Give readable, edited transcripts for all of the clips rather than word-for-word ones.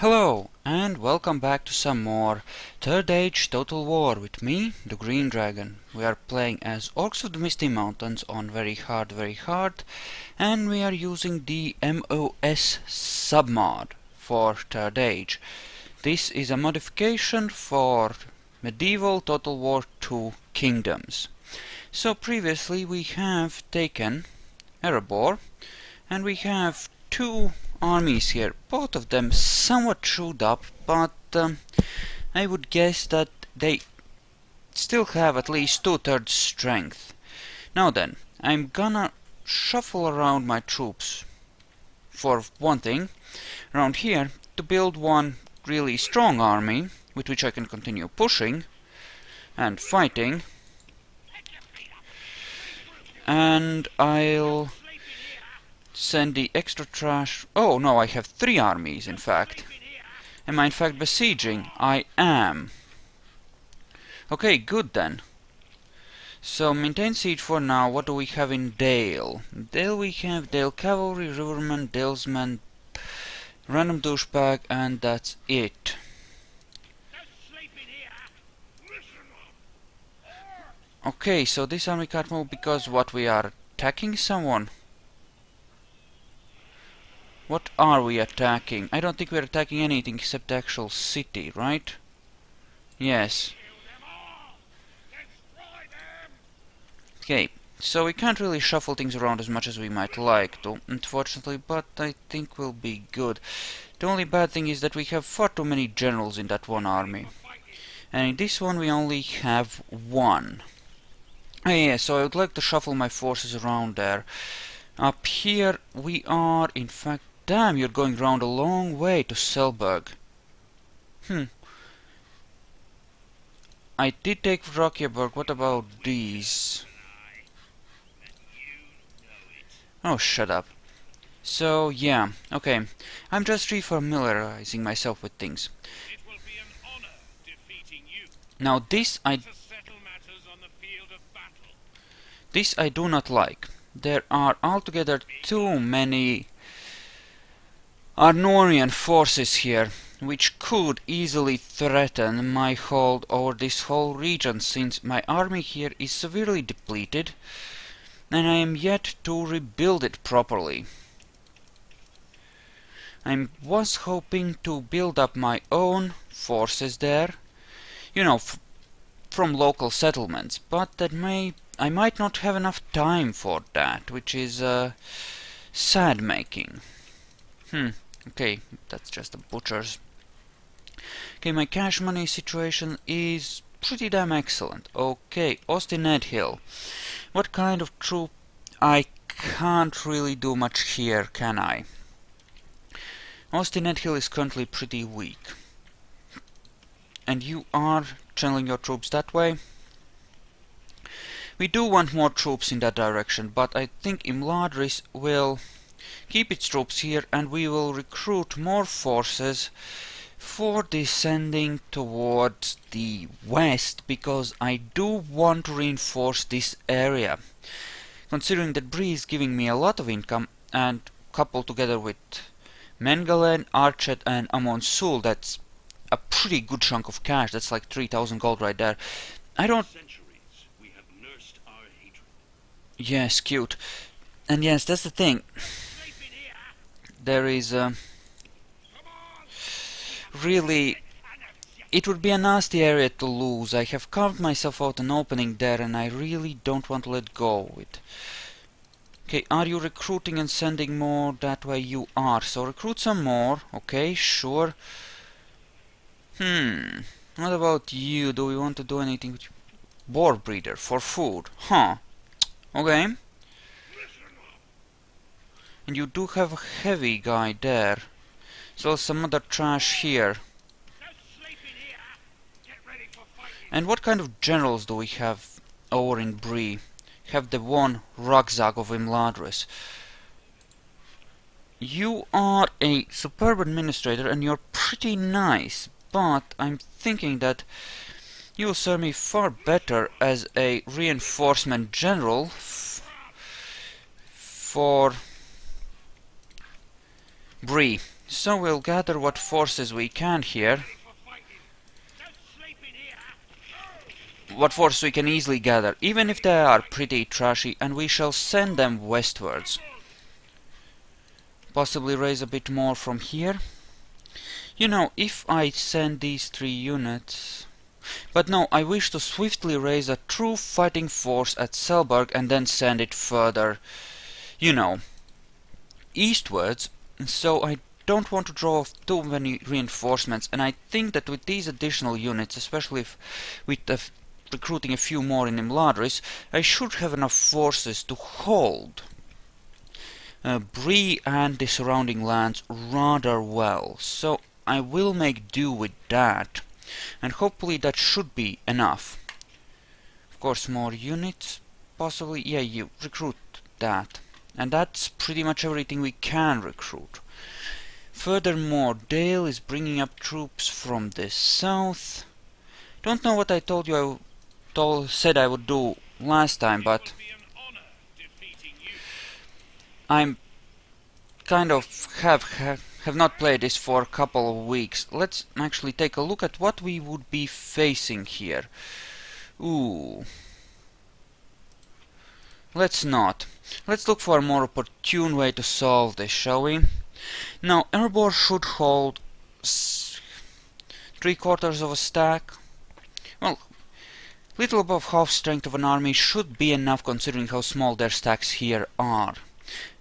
Hello, and welcome back to some more Third Age Total War with me, the Green Dragon. We are playing as Orcs of the Misty Mountains on very hard, and we are using the MOS submod for Third Age. This is a modification for Medieval Total War 2 Kingdoms. So previously we have taken Erebor, and we have two armies here, both of them somewhat chewed up, but I would guess that they still have at least 2/3 strength. Now then, I'm gonna shuffle around my troops for one thing around here to build one really strong army with which I can continue pushing and fighting, and I'll send the extra trash. Oh no, I have 3 armies in fact. Am I in fact besieging? I am. Okay, good then. So maintain siege for now. What do we have in Dale? In Dale we have Dale Cavalry, Rivermen, Dalesmen, Random Douchebag, and that's it. Okay, so this army can't move because what, we are attacking someone? What are we attacking? I don't think we're attacking anything except the actual city, right? Yes. Okay, so we can't really shuffle things around as much as we might like to, unfortunately, but I think we'll be good. The only bad thing is that we have far too many generals in that one army. And in this one we only have 1. Oh yeah, so I would like to shuffle my forces around there. Up here we are, in fact, damn, you're going round a long way to Selberg. I did take Rakyaberg. What about these? Oh, shut up. So, yeah, okay. I'm just refamiliarizing myself with things. Now, this I do not like. There are altogether too many Arnorian forces here, which could easily threaten my hold over this whole region, since my army here is severely depleted, and I am yet to rebuild it properly. I was hoping to build up my own forces there, you know, from local settlements, but I might not have enough time for that, which is sad making. Okay, that's just a butcher's. Okay, my cash money situation is pretty damn excellent. Okay, Austin Ed Hill. What kind of troop? I can't really do much here, can I? Austin Ed Hill is currently pretty weak. And you are channeling your troops that way? We do want more troops in that direction, but I think Imladris will keep its troops here, and we will recruit more forces for descending towards the west, because I do want to reinforce this area. Considering that Bree is giving me a lot of income, and coupled together with Mengalen, Archet, and Amon Sul, that's a pretty good chunk of cash. That's like 3,000 gold right there. I don't... Yes, cute. And yes, that's the thing. There is really... It would be a nasty area to lose. I have carved myself out an opening there, and I really don't want to let go of it. Okay, are you recruiting and sending more that way? You are. So recruit some more. Okay, sure. What about you? Do we want to do anything with you? Boar breeder for food. Huh. Okay. And you do have a heavy guy there. So some other trash here. And what kind of generals do we have over in Bree? Have the one rucksack of Imladris. You are a superb administrator and you're pretty nice, but I'm thinking that you will serve me far better as a reinforcement general for Bree. So we'll gather what forces we can here. What forces we can easily gather, even if they are pretty trashy, and we shall send them westwards. Possibly raise a bit more from here. You know, if I send these 3 units... But no, I wish to swiftly raise a true fighting force at Selberg and then send it further, you know, eastwards. So I don't want to draw off too many reinforcements, and I think that with these additional units, especially if with recruiting a few more in Imladris, I should have enough forces to hold Bree and the surrounding lands rather well. So I will make do with that, and hopefully that should be enough. Of course, more units, possibly. Yeah, you recruit that. And that's pretty much everything we can recruit. Furthermore, Dale is bringing up troops from the south. Don't know what I told you said I would do last time, but I'm kind of have not played this for a couple of weeks. Let's actually take a look at what we would be facing here. Ooh. Let's not. Let's look for a more opportune way to solve this, shall we? Now, Erebor should hold 3/4 of a stack. Well, little above half strength of an army should be enough considering how small their stacks here are.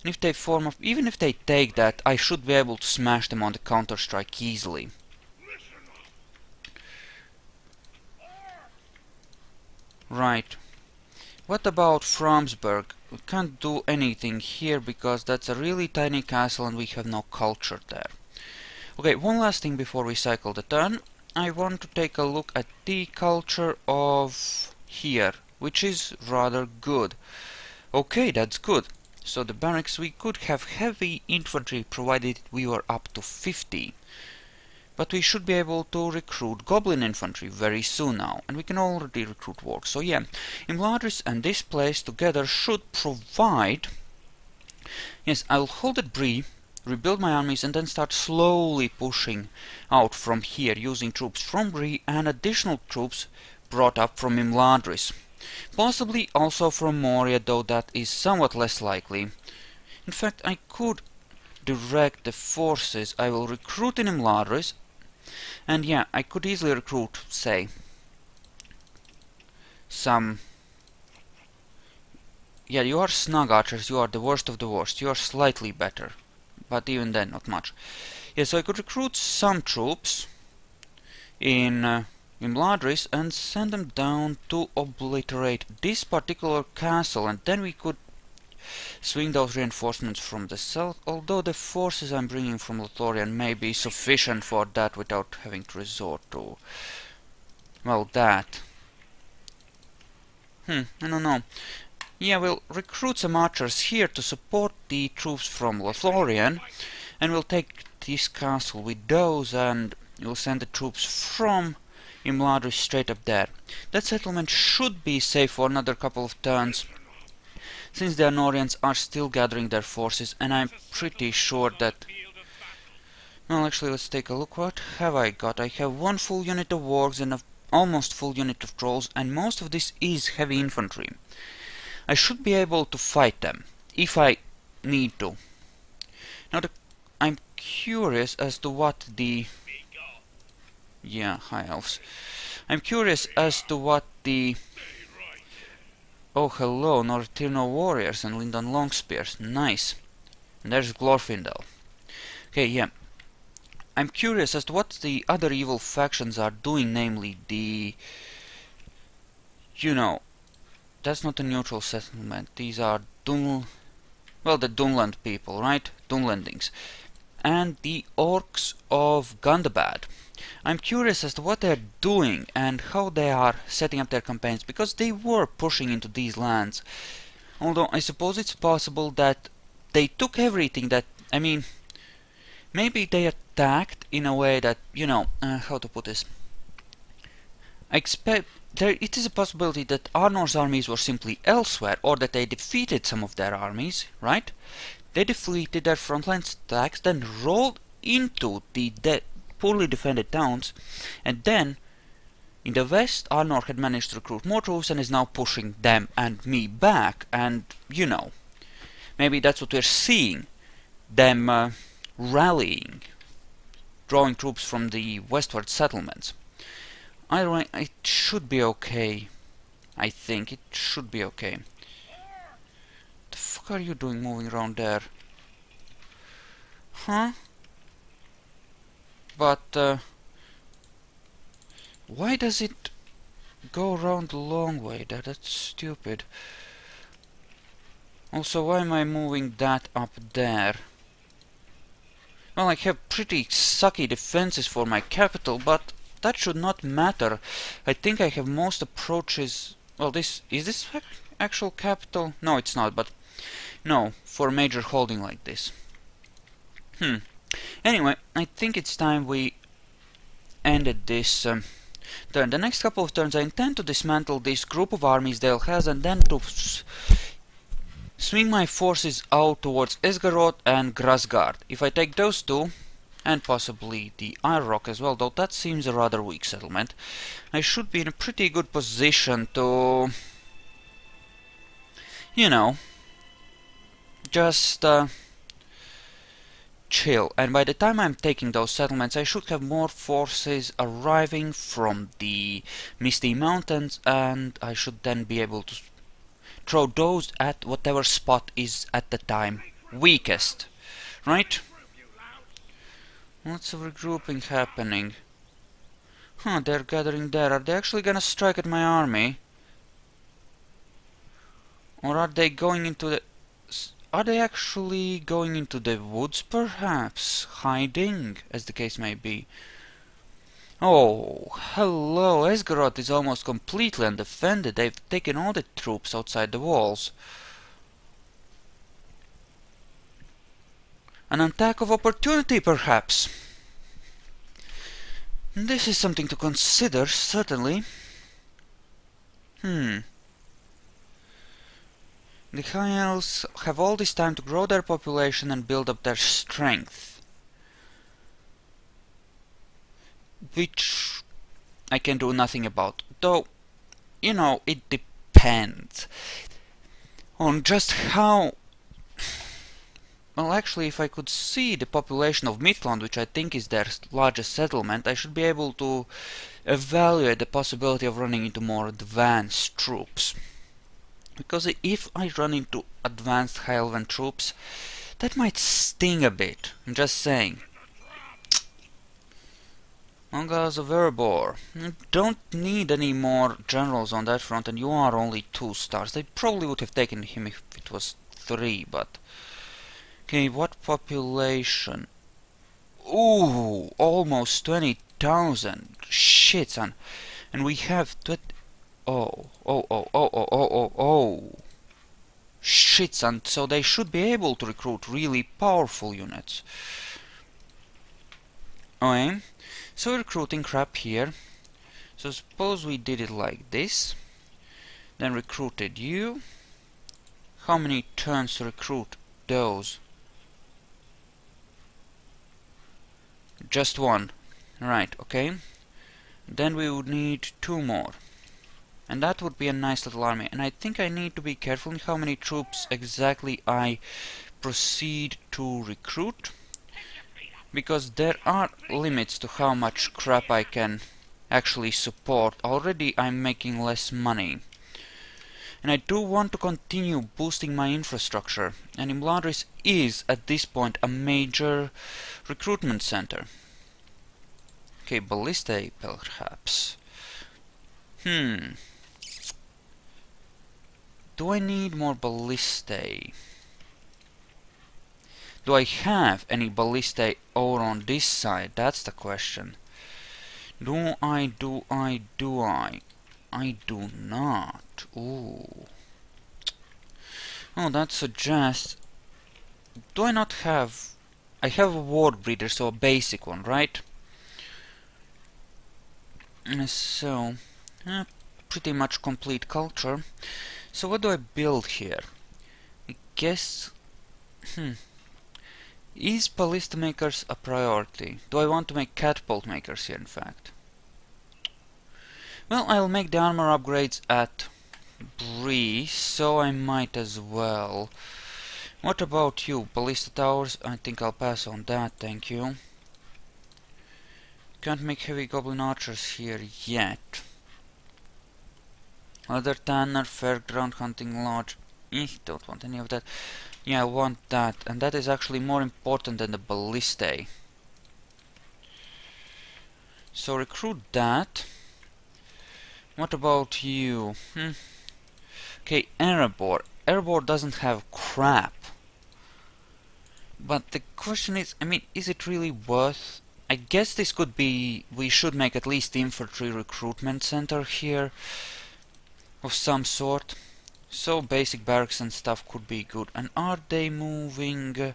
And if they form up, even if they take that, I should be able to smash them on the counter-strike easily. Right. What about Framsburg? We can't do anything here because that's a really tiny castle and we have no culture there. Okay, one last thing before we cycle the turn. I want to take a look at the culture of here, which is rather good. Okay, that's good. So the barracks, we could have heavy infantry provided we were up to 50. But we should be able to recruit goblin infantry very soon now, and we can already recruit Orcs. So yeah, Imladris and this place together should provide... Yes, I'll hold at Bree, rebuild my armies, and then start slowly pushing out from here, using troops from Bree and additional troops brought up from Imladris. Possibly also from Moria, though that is somewhat less likely. In fact, I could direct the forces I will recruit in Imladris, and yeah, I could easily recruit, say, some... Yeah, you are snug archers, you are the worst of the worst, you are slightly better, but even then, not much. Yeah, so I could recruit some troops in Imladris and send them down to obliterate this particular castle, and then we could swing those reinforcements from the south, although the forces I'm bringing from Lothlorien may be sufficient for that without having to resort to... well, that. I don't know. Yeah, we'll recruit some archers here to support the troops from Lothlorien, and we'll take this castle with those, and we'll send the troops from Imladris straight up there. That settlement should be safe for another couple of turns, since the Anorians are still gathering their forces, and I'm pretty sure that... Well, actually, let's take a look. What have I got? I have one full unit of Orcs and an almost full unit of Trolls, and most of this is heavy infantry. I should be able to fight them, if I need to. Now, I'm curious as to what the... Yeah, high elves. I'm curious as to what the... Oh, hello, Northirno warriors and Lindon Longspears. Nice. And there's Glorfindel. Okay, yeah. I'm curious as to what the other evil factions are doing, namely the... You know, that's not a neutral settlement. These are well, the Dunland people, right? Dunlandings. And the Orcs of Gundabad. I'm curious as to what they're doing and how they are setting up their campaigns, because they were pushing into these lands. Although I suppose it's possible that they took everything that... I mean, maybe they attacked in a way that, you know, how to put this? I expect... it is a possibility that Arnor's armies were simply elsewhere, or that they defeated some of their armies, right? They defeated their frontline stacks, then rolled into the poorly defended towns, and then in the west, Arnor had managed to recruit more troops and is now pushing them and me back, and you know, maybe that's what we're seeing, them rallying, drawing troops from the westward settlements. Either way, it should be okay. I think it should be okay. The fuck are you doing moving around there? Huh? But, why does it go around the long way there? That's stupid. Also, why am I moving that up there? Well, I have pretty sucky defenses for my capital, but that should not matter. I think I have most approaches... Well, is this actual capital? No, it's not, but... No, for a major holding like this. Anyway, I think it's time we ended this turn. The next couple of turns I intend to dismantle this group of armies Dale has, and then to swing my forces out towards Esgaroth and Grasgard. If I take those two, and possibly the Rock as well, though that seems a rather weak settlement, I should be in a pretty good position to, you know, just chill. And by the time I'm taking those settlements, I should have more forces arriving from the Misty Mountains, and I should then be able to throw those at whatever spot is at the time weakest, right? Lots of regrouping happening. Huh, they're gathering there. Are they actually gonna strike at my army? Or are they going into the... Are they actually going into the woods, perhaps? Hiding, as the case may be. Oh, hello, Esgaroth is almost completely undefended. They've taken all the troops outside the walls. An attack of opportunity, perhaps. This is something to consider, certainly. The High Elves have all this time to grow their population and build up their strength. Which I can do nothing about. Though, you know, it depends on just how... Well, actually, if I could see the population of Midland, which I think is their largest settlement, I should be able to evaluate the possibility of running into more advanced troops. Because if I run into advanced High Elven troops, that might sting a bit. I'm just saying. Mongols of Erebor. You don't need any more generals on that front, and you are only 2 stars. They probably would have taken him if it was 3, but... Okay, what population? Ooh, almost 20,000. Shit, son. And we have... Oh. Shit, son. So they should be able to recruit really powerful units. Okay. So recruiting crap here. So suppose we did it like this. Then recruited you. How many turns to recruit those? Just 1. Right, okay. Then we would need 2 more. And that would be a nice little army. And I think I need to be careful in how many troops exactly I proceed to recruit. Because there are limits to how much crap I can actually support. Already I'm making less money. And I do want to continue boosting my infrastructure. And Imladris is, at this point, a major recruitment center. Okay, ballistae, perhaps. Do I need more ballistae? Do I have any ballistae over on this side? That's the question. Do I? I do not. Ooh. Oh, that suggests... Do I not have... I have a ward breeder, so a basic one, right? So... pretty much complete culture. So what do I build here? I guess... Is ballista makers a priority? Do I want to make catapult makers here, in fact? Well, I'll make the armor upgrades at Bree, so I might as well. What about you? Ballista towers? I think I'll pass on that, thank you. Can't make heavy goblin archers here yet. Other tanner, fairground, hunting lodge. Don't want any of that. Yeah, I want that, and that is actually more important than the ballistae. So recruit that. What about you? Okay, Erebor. Erebor doesn't have crap. But the question is, I mean, is it really worth? I guess this could be, we should make at least the infantry recruitment center here of some sort. So basic barracks and stuff could be good. And are they moving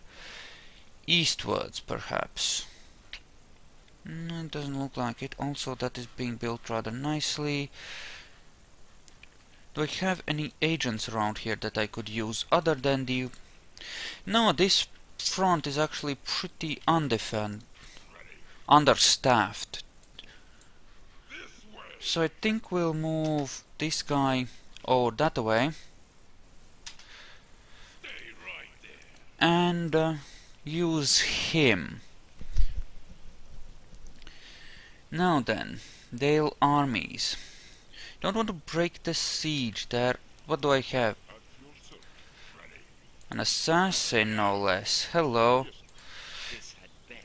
eastwards, perhaps? No, it doesn't look like it. Also, that is being built rather nicely. Do I have any agents around here that I could use other than the... No, this front is actually pretty understaffed. So I think we'll move this guy that way. And use him. Now then, Dale armies. Don't want to break the siege there. What do I have? An assassin, no less. Hello.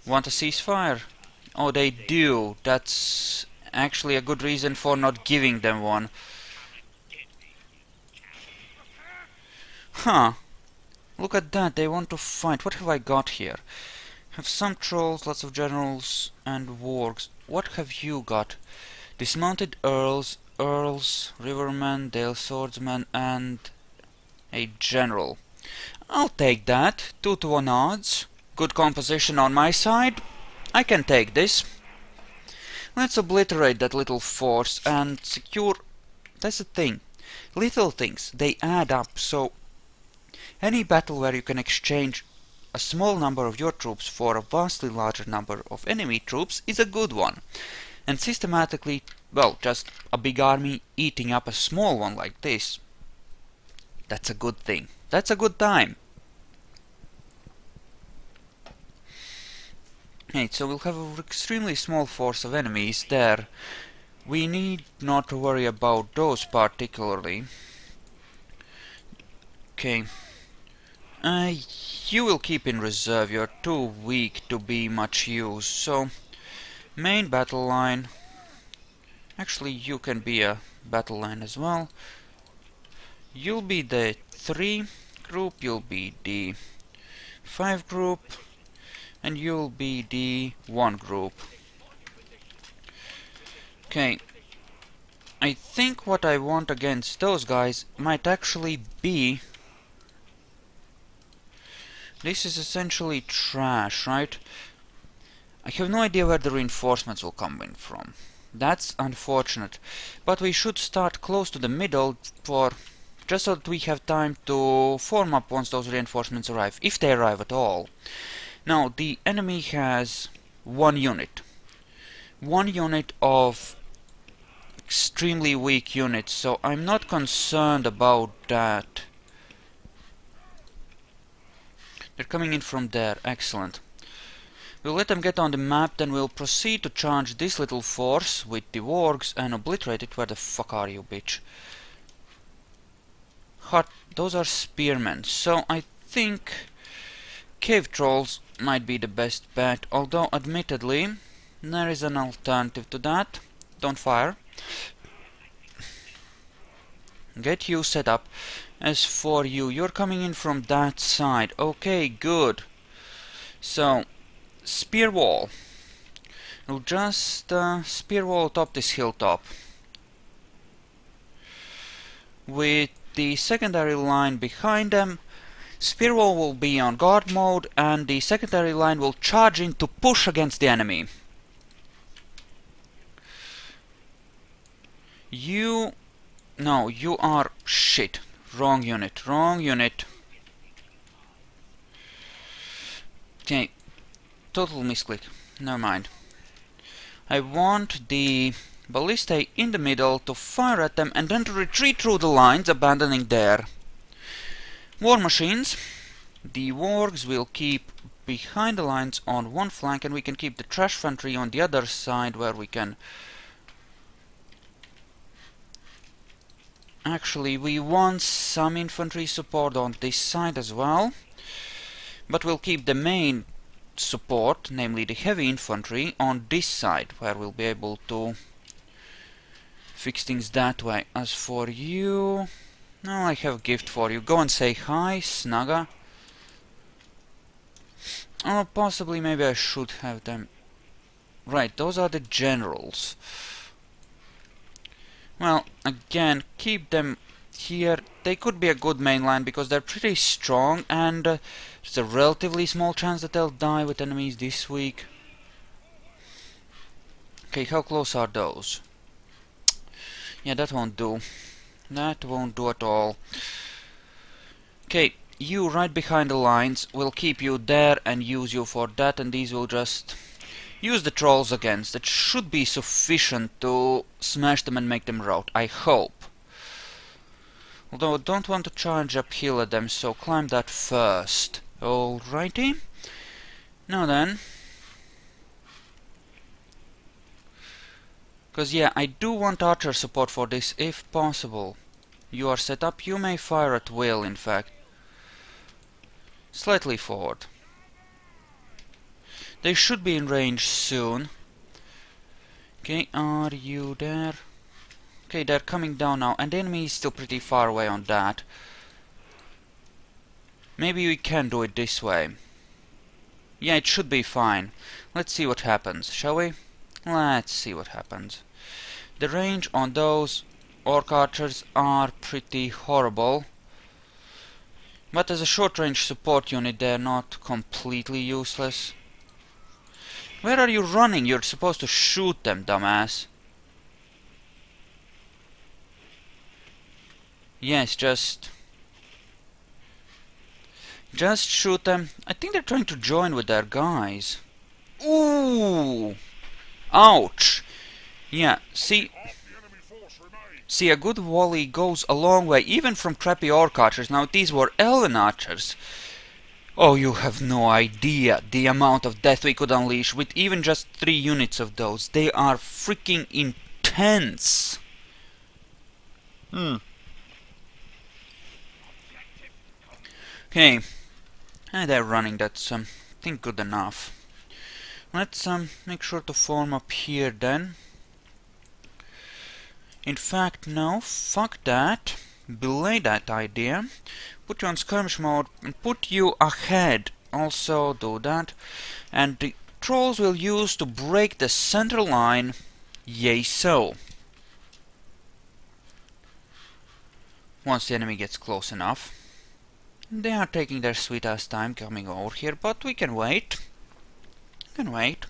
Want a ceasefire? Oh, they do. That's actually a good reason for not giving them one. Huh. Look at that, they want to fight. What have I got here? Have some trolls, lots of generals, and wargs. What have you got? Dismounted earls, rivermen, dale swordsmen, and a general. I'll take that. 2-to-1 odds. Good composition on my side. I can take this. Let's obliterate that little force and secure... That's the thing. Little things, they add up, so... Any battle where you can exchange a small number of your troops for a vastly larger number of enemy troops is a good one. And systematically, well, just a big army eating up a small one like this, that's a good thing. That's a good time. Okay, so we'll have an extremely small force of enemies there. We need not to worry about those particularly. Okay. You will keep in reserve. You're too weak to be much use. So, main battle line. Actually, you can be a battle line as well. You'll be the 3 group, you'll be the 5 group, and you'll be the 1 group. Okay. I think what I want against those guys might actually be... This is essentially trash, right? I have no idea where the reinforcements will come in from. That's unfortunate. But we should start close to the middle for... just so that we have time to form up once those reinforcements arrive, if they arrive at all. Now, the enemy has 1 unit. 1 unit of extremely weak units, so I'm not concerned about that. They're coming in from there, excellent. We'll let them get on the map, then we'll proceed to charge this little force with the wargs and obliterate it. Where the fuck are you, bitch? Those are spearmen, so I think cave trolls might be the best bet, although admittedly there is an alternative to that. Don't fire. Get you set up. As for you, you're coming in from that side. Okay, good. So, spear wall. We'll just spear wall atop this hilltop. With the secondary line behind them, spear wall will be on guard mode, and the secondary line will charge in to push against the enemy. No, you are shit. Wrong unit, wrong unit. Okay, total misclick. Never mind. I want the ballista in the middle to fire at them and then to retreat through the lines, abandoning their war machines. The wargs will keep behind the lines on one flank, and we can keep the trash infantry on the other side, where we can... Actually, we want some infantry support on this side as well, but we'll keep the main support, namely the heavy infantry, on this side, where we'll be able to fix things that way. As for you... No, I have a gift for you. Go and say hi, Snugga. Oh, possibly maybe I should have them... Right, those are the generals. Well, again, keep them here. They could be a good main line because they're pretty strong, and there's a relatively small chance that they'll die with enemies this week. Okay, how close are those? Yeah, that won't do. That won't do at all. Okay, you right behind the lines. We'll keep you there and use you for that, and these will just use the trolls against. That should be sufficient to smash them and make them rout, I hope. Although I don't want to charge uphill at them, so climb that first. Alrighty. Now then. Because yeah, I do want archer support for this if possible. You are set up, you may fire at will, in fact. Slightly forward. They should be in range soon. Okay, are you there? Okay, they're coming down now, and the enemy is still pretty far away on that. Maybe we can do it this way. Yeah, it should be fine. Let's see what happens, shall we? Let's see what happens. The range on those orc archers are pretty horrible. But as a short-range support unit, they're not completely useless. Where are you running? You're supposed to shoot them, dumbass. Yes, just shoot them. I think they're trying to join with their guys. Ooh! Ouch! Yeah, see, a good volley goes a long way, even from crappy orc archers. Now, these were elven archers. Oh, you have no idea the amount of death we could unleash with even just 3 units of those. They are freaking intense. Okay, and they're running. That's I think good enough. Let's make sure to form up here then. In fact, no, fuck that. Belay that idea. Put you on skirmish mode and put you ahead. Also do that. And the trolls will use to break the center line. Yay so. Once the enemy gets close enough. They are taking their sweet ass time coming over here, but we can wait. We can wait.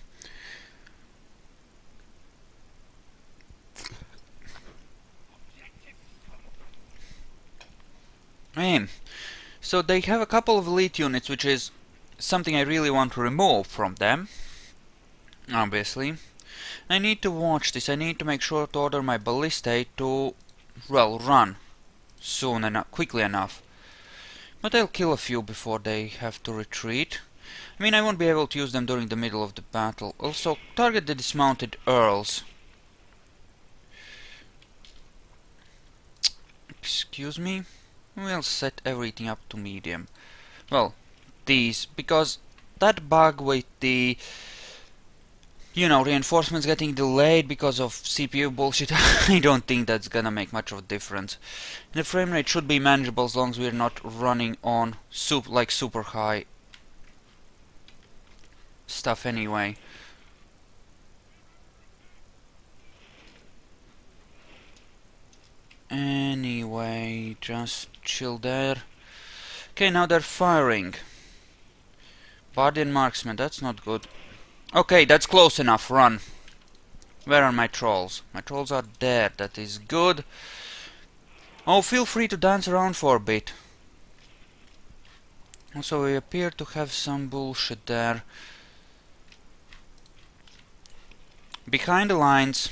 So they have a couple of elite units, which is something I really want to remove from them. Obviously. I need to watch this. I need to make sure to order my ballista to, well, run soon enough, quickly enough. But I'll kill a few before they have to retreat. I mean, I won't be able to use them during the middle of the battle. Also, target the dismounted earls. Excuse me? We'll set everything up to medium. Well, these, because that bug with the, you know, reinforcements getting delayed because of CPU bullshit, I don't think that's gonna make much of a difference. And the frame rate should be manageable as long as we're not running on super high stuff anyway. Anyway, just chill there. Okay, now they're firing. Bardian marksman, that's not good. Okay, that's close enough, run. Where are my trolls? My trolls are there, that is good. Oh, feel free to dance around for a bit. Also, we appear to have some bullshit there. Behind the lines.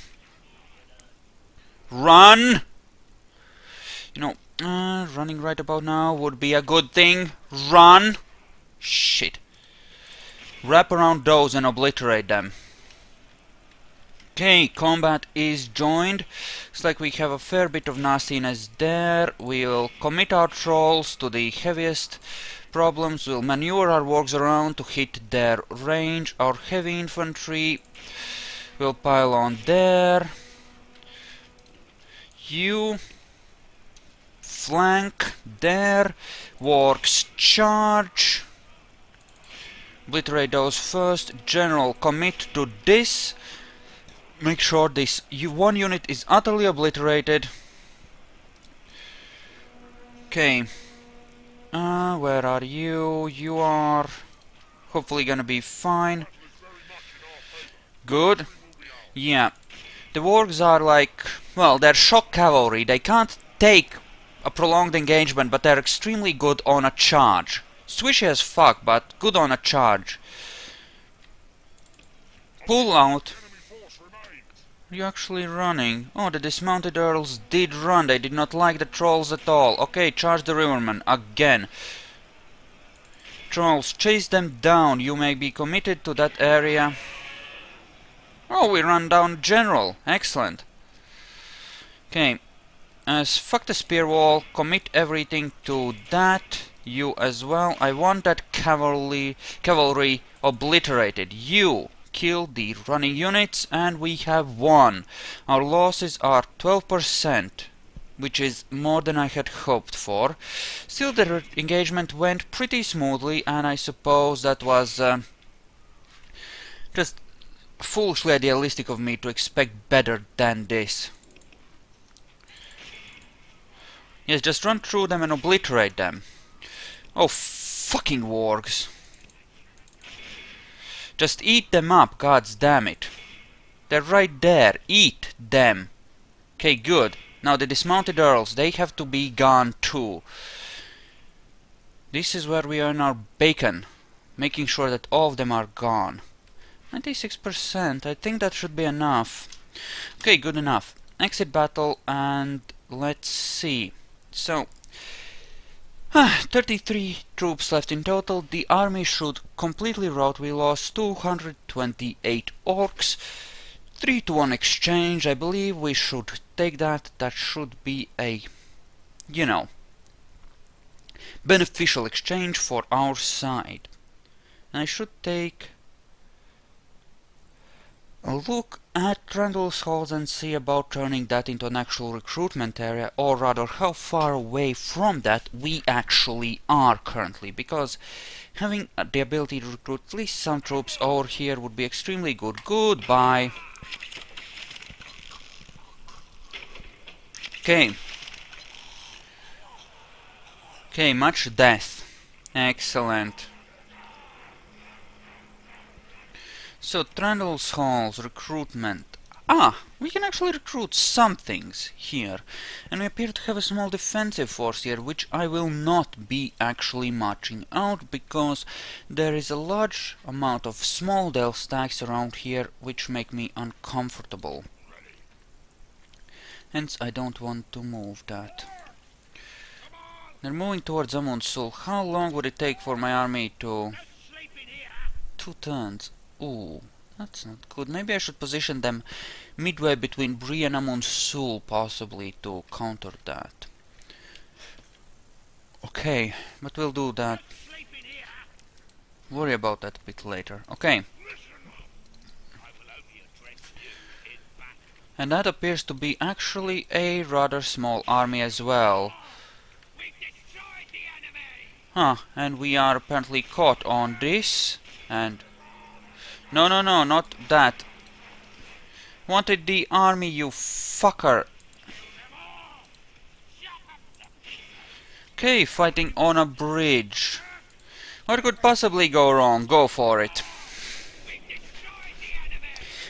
Run! You know, running right about now would be a good thing. Run! Shit. Wrap around those and obliterate them. Okay, combat is joined. Looks like we have a fair bit of nastiness there. We'll commit our trolls to the heaviest problems. We'll maneuver our wargs around to hit their range. Our heavy infantry will pile on there. You flank there. Wargs charge. Obliterate those first. General, commit to this. Make sure this one unit is utterly obliterated. Okay. Where are you? You are hopefully gonna be fine. Good. Yeah. The wargs are like, well, they're shock cavalry. They can't take a prolonged engagement, but they're extremely good on a charge. Swishy as fuck, but good on a charge. Pull out. Are you actually running? Oh, the dismounted earls did run. They did not like the trolls at all. Okay, charge the rivermen again. Trolls, chase them down. You may be committed to that area. Oh, we run down general. Excellent. Okay. Fuck the spear wall. Commit everything to that. You as well. I want that cavalry obliterated. You kill the running units, and we have won. Our losses are 12%, which is more than I had hoped for. Still, the engagement went pretty smoothly, and I suppose that was just foolishly idealistic of me to expect better than this. Yes, just run through them and obliterate them. Oh, fucking wargs. Just eat them up, gods damn it. They're right there. Eat them. Okay, good. Now the dismounted earls, they have to be gone too. This is where we earn our bacon. Making sure that all of them are gone. 96%, I think that should be enough. Okay, good enough. Exit battle, and let's see. So, 33 troops left in total. The army should completely rot. We lost 228 orcs. 3-to-1 exchange. I believe we should take that. That should be a, you know, beneficial exchange for our side. And I should take a look at Randall's halls and see about turning that into an actual recruitment area, or rather how far away from that we actually are currently, because having the ability to recruit at least some troops over here would be extremely good. Goodbye. Okay. Okay, much death. Excellent. So, Trundle's Halls, recruitment. We can actually recruit some things here. And we appear to have a small defensive force here, which I will not be actually marching out, because there is a large amount of small Dell stacks around here, which make me uncomfortable. Hence, I don't want to move that. They're moving towards Amunsul. How long would it take for my army to... 2 turns. Ooh, that's not good. Maybe I should position them midway between Bree and Amunsul, possibly, to counter that. Okay, but we'll do that. Worry about that a bit later. Okay. And that appears to be actually a rather small army as well. And we are apparently caught on this, and... No, not that. Wanted the army, you fucker. Okay, fighting on a bridge. What could possibly go wrong? Go for it.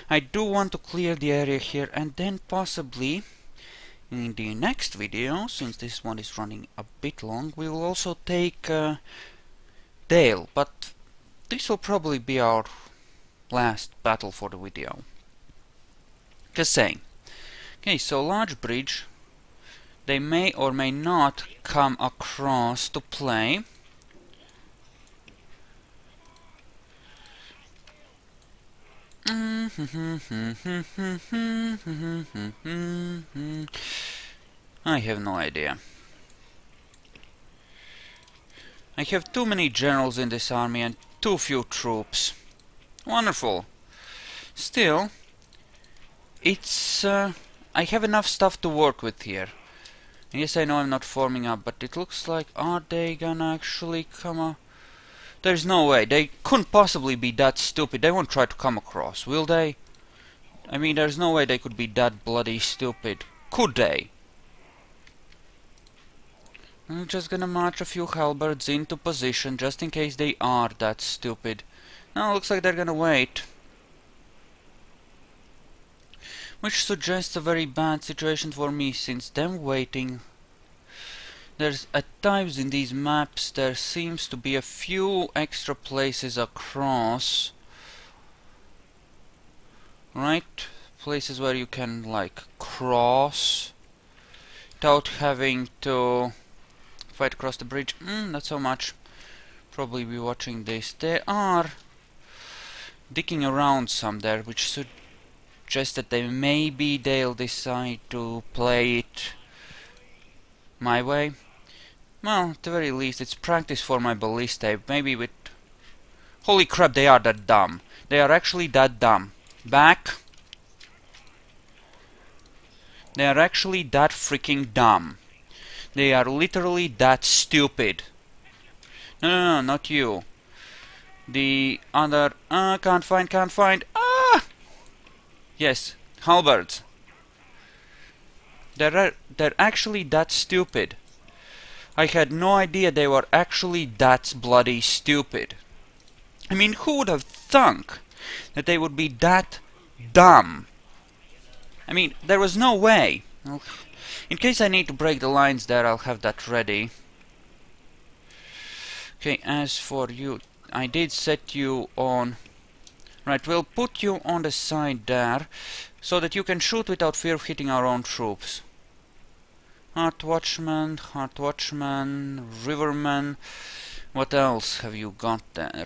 I do want to clear the area here, and then possibly in the next video, since this one is running a bit long, we will also take Dale, but this will probably be our last battle for the video. Just saying. Okay, so large bridge. They may or may not come across to play. I have no idea. I have too many generals in this army and too few troops. Wonderful. Still, it's I have enough stuff to work with here. And yes, I know I'm not forming up, but it looks like, are they gonna actually come? There's no way. They couldn't possibly be that stupid. They won't try to come across, will they? I mean, there's no way they could be that bloody stupid. Could they? I'm just gonna march a few halberds into position, just in case they are that stupid. Now, looks like they're gonna wait. Which suggests a very bad situation for me, since them waiting... There's, at times in these maps, there seems to be a few extra places across. Right? Places where you can, like, cross without having to fight across the bridge. Not so much. Probably be watching this. They are digging around some there, which suggests that maybe they'll decide to play it my way. Well, at the very least, it's practice for my ballistae. Maybe with... Holy crap, they are that dumb. They are actually that dumb. Back. They are actually that freaking dumb. They are literally that stupid. No, not you. The other... can't find. Ah! Yes, halberds. They're actually that stupid. I had no idea they were actually that bloody stupid. I mean, who would have thunk that they would be that dumb? I mean, there was no way. Well, in case I need to break the lines there, I'll have that ready. Okay, as for you, I did set you on... Right, we'll put you on the side there, so that you can shoot without fear of hitting our own troops. Heart Watchman, Riverman. What else have you got there?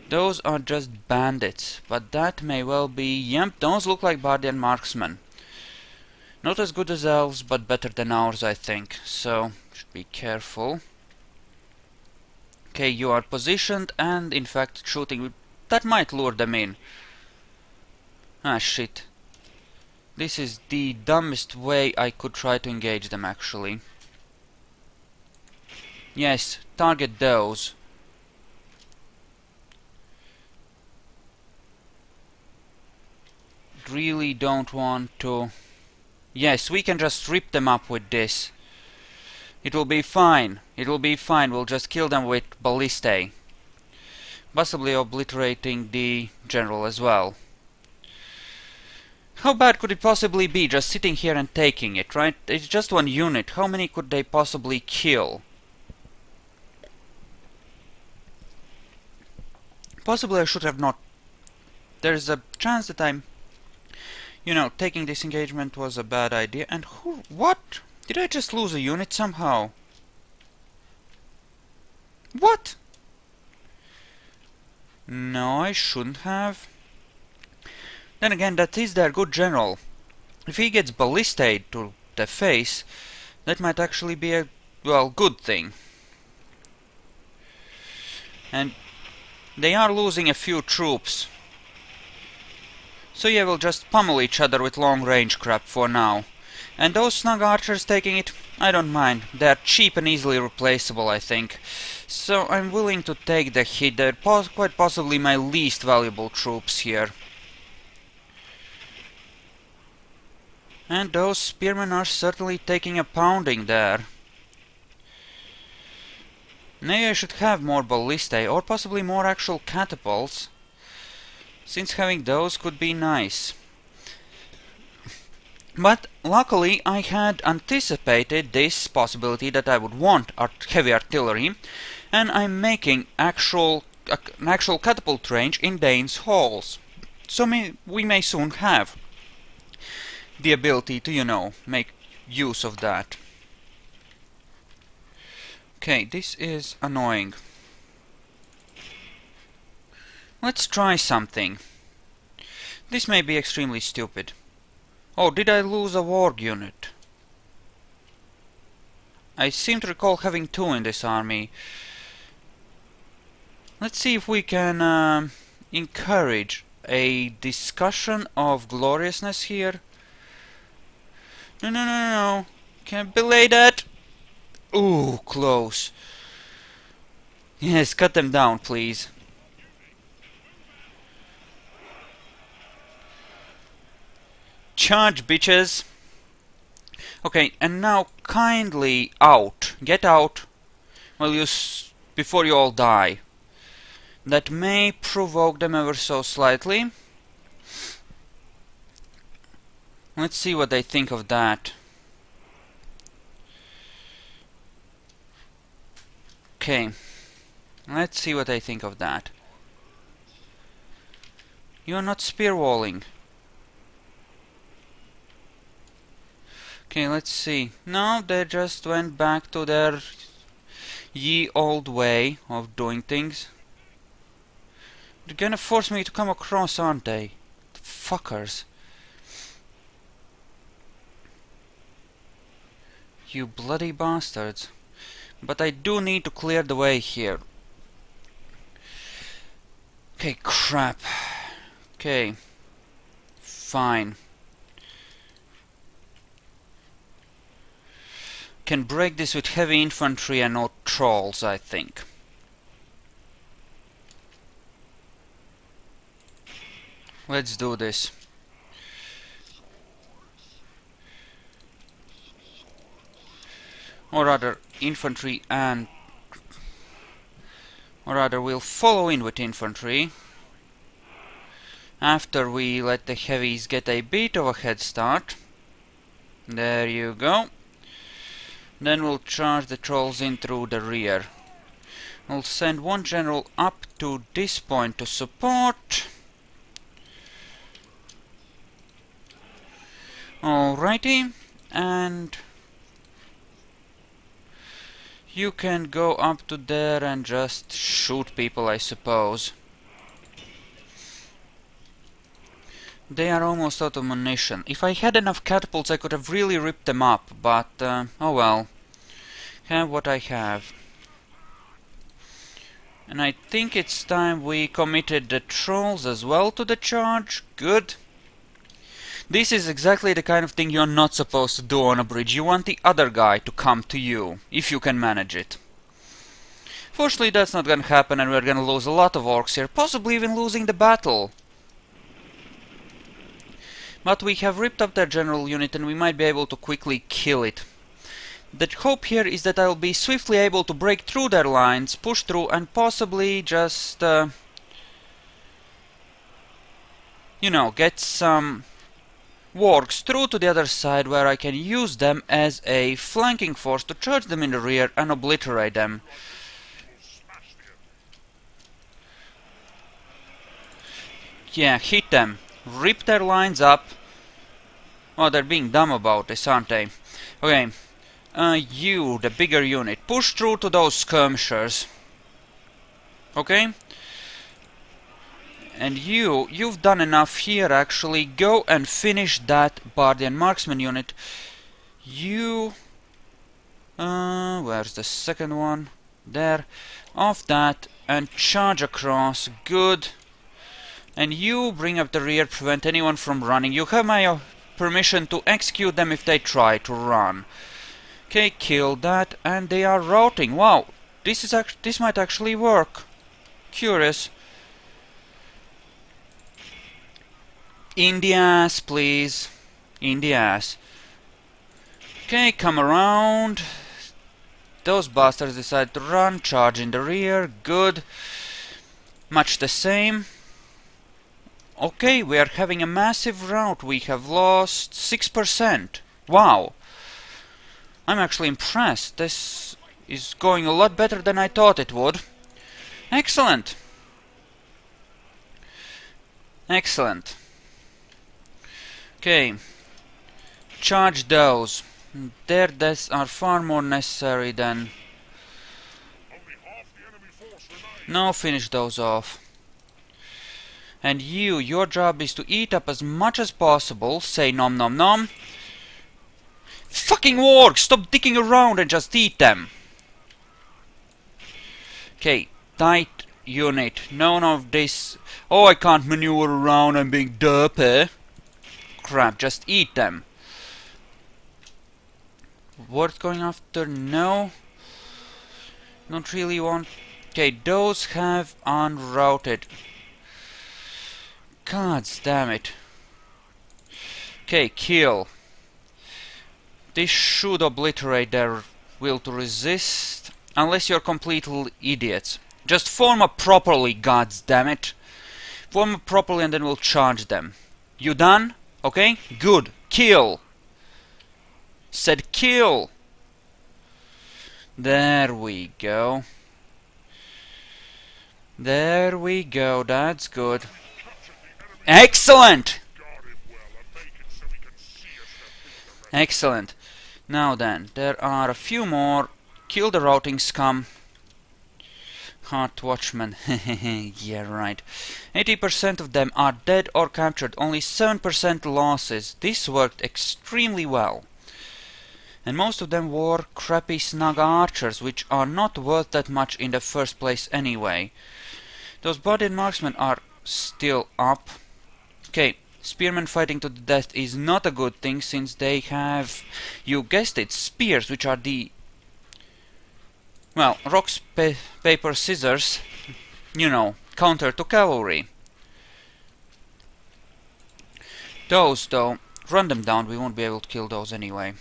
Those are just bandits, but that may well be... Yep, those look like Bardian marksmen. Not as good as elves, but better than ours, I think. So, should be careful. Okay, you are positioned and, in fact, shooting. That might lure them in. Ah, shit. This is the dumbest way I could try to engage them, actually. Yes, target those. Really don't want to... Yes, we can just rip them up with this. It will be fine. It will be fine. We'll just kill them with ballistae. Possibly obliterating the general as well. How bad could it possibly be just sitting here and taking it, right? It's just one unit. How many could they possibly kill? Possibly I should have not... There's a chance that I'm... You know, taking this engagement was a bad idea. And who... What? Did I just lose a unit somehow? What? No, I shouldn't have. Then again, that is their good general. If he gets ballistae to the face, that might actually be a, well, good thing. And they are losing a few troops. So yeah, we'll just pummel each other with long-range crap for now. And those snug archers taking it, I don't mind. They're cheap and easily replaceable, I think. So I'm willing to take the hit. They're quite possibly my least valuable troops here. And those spearmen are certainly taking a pounding there. Maybe I should have more ballistae, or possibly more actual catapults, since having those could be nice. But luckily I had anticipated this possibility that I would want heavy artillery, and I'm making an actual catapult range in Dane's halls. So we may soon have the ability to, you know, make use of that. Okay, this is annoying. Let's try something. This may be extremely stupid. Oh, did I lose a warg unit? I seem to recall having 2 in this army. Let's see if we can encourage a discussion of gloriousness here. No, no, no, no, no. Can't belay that. Ooh, close. Yes, cut them down, please. Charge, bitches. Okay, and now kindly out. Get out. Well, before you all die. That may provoke them ever so slightly. Let's see what they think of that. Okay. Let's see what they think of that. You're not spear walling. Okay, let's see. No, they just went back to their ye old way of doing things. They're gonna force me to come across, aren't they? The fuckers. You bloody bastards. But I do need to clear the way here. Okay, crap. Okay. Fine. Can break this with heavy infantry and no trolls, I think. Let's do this. Or rather, infantry and... Or rather, we'll follow in with infantry. After we let the heavies get a bit of a head start. There you go. Then we'll charge the trolls in through the rear. We'll send one general up to this point to support. Alrighty, and you can go up to there and just shoot people, I suppose. They are almost out of ammunition. If I had enough catapults I could have really ripped them up, but oh well. Have what I have. And I think it's time we committed the trolls as well to the charge. Good. This is exactly the kind of thing you're not supposed to do on a bridge. You want the other guy to come to you, if you can manage it. Fortunately, that's not gonna happen, and we're gonna lose a lot of orcs here, possibly even losing the battle. But we have ripped up their general unit, and we might be able to quickly kill it. The hope here is that I'll be swiftly able to break through their lines, push through, and possibly just, you know, get some wargs through to the other side where I can use them as a flanking force to charge them in the rear and obliterate them. Yeah, hit them. Rip their lines up. Oh, they're being dumb about this, aren't they? Okay. You, the bigger unit, push through to those skirmishers. Okay? And you've done enough here, actually. Go and finish that Bardian marksman unit. You... where's the second one? There. Off that, and charge across. Good. And you bring up the rear, prevent anyone from running. You have my permission to execute them if they try to run. Okay, kill that, and they are routing. Wow, this might actually work. Curious. In the ass, please. In the ass. Okay, come around. Those bastards decide to run, charge in the rear. Good. Much the same. Okay, we are having a massive rout. We have lost 6%. Wow. I'm actually impressed. This is going a lot better than I thought it would. Excellent. Excellent. Okay. Charge those. Their deaths are far more necessary than... No, finish those off. And your job is to eat up as much as possible. Say nom nom nom. Fucking orcs! Stop dicking around and just eat them! Okay, tight unit. None of this... Oh, I can't maneuver around, I'm being derpy. Crap, just eat them. Worth going after? No. Don't really want... Okay, those have unrouted. God damn it. Okay, kill. This should obliterate their will to resist. Unless you're complete idiots. Just form up properly, god damn it. Form up properly and then we'll charge them. You done? Okay? Good. Kill. Said kill. There we go. There we go. That's good. Excellent! Excellent. Now then, there are a few more. Kill the routing scum. Heart Watchman. Yeah, right. 80% of them are dead or captured. Only 7% losses. This worked extremely well. And most of them were crappy snug archers, which are not worth that much in the first place anyway. Those bodied marksmen are still up. Okay, spearmen fighting to the death is not a good thing, since they have, you guessed it, spears, which are the... well, rock, paper, scissors, you know, counter to cavalry. Those, though, run them down, we won't be able to kill those anyway.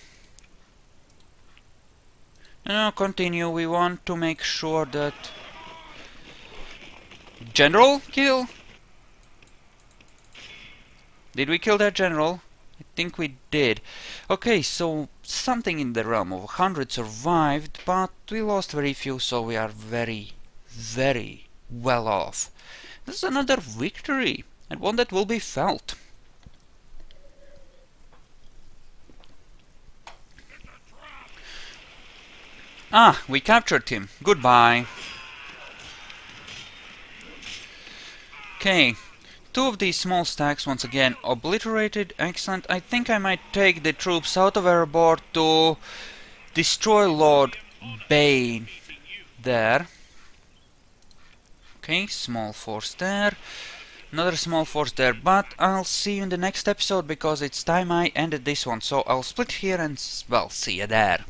No, continue, we want to make sure that... General kill? Did we kill that general? I think we did. Okay, so something in the realm of 100 survived, but we lost very few, so we are very, very well off. This is another victory, and one that will be felt. Ah, we captured him. Goodbye. Okay. Two of these small stacks once again obliterated. Excellent. I think I might take the troops out of airborne to destroy Lord Bane there. Okay, small force there. Another small force there, but I'll see you in the next episode because it's time I ended this one. So I'll split here and, well, see you there.